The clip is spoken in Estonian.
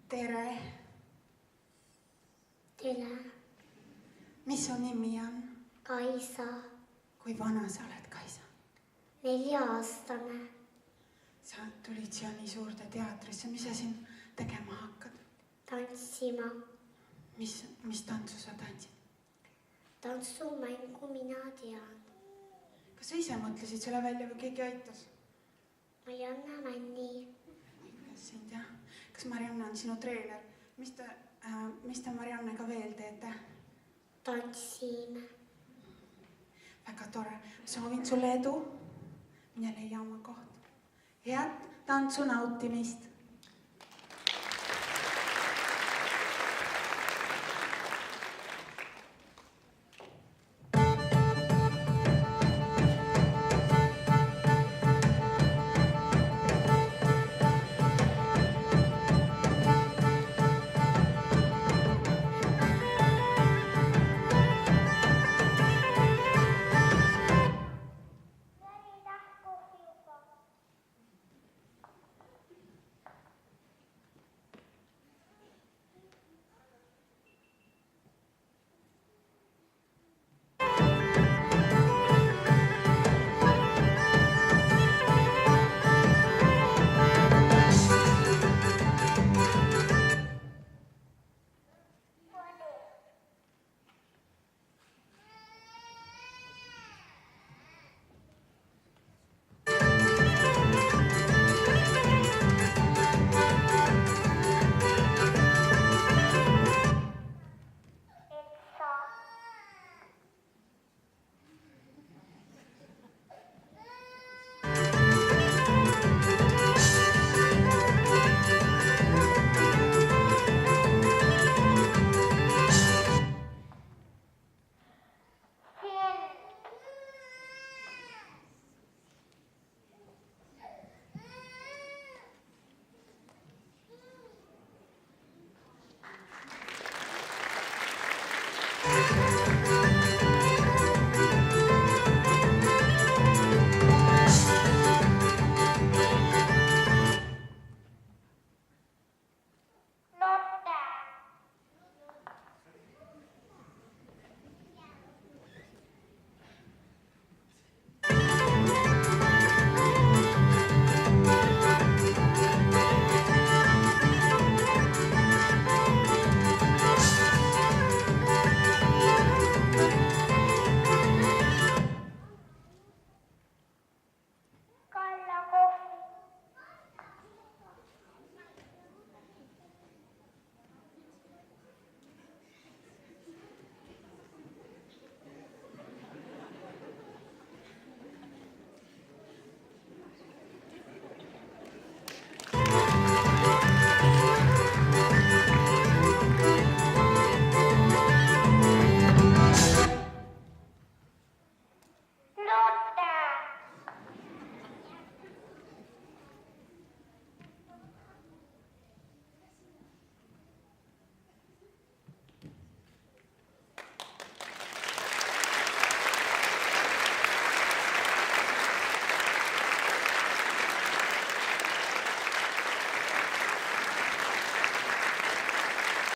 Tere! Tere! Mis su nimi on? Kaisa. Kui vana sa oled, Kaisa? 4-aastane. Sa tulid siia nii suurde teatrisse. Mis sa siin tegema hakkad? Tantsima. Mis tantsu sa tantsid? Tantsumängu mina tean. Kas sa ise mõtlesid selle välja või keegi aitas? Marianna Männi. Aitas sind, jah. Kas Marianna on sinu treener? Mis te Mariannega veel teete? Tantsime. Väga tore. Soovin sulle edu. Mine leia oma koht. Head tantsu nautimist.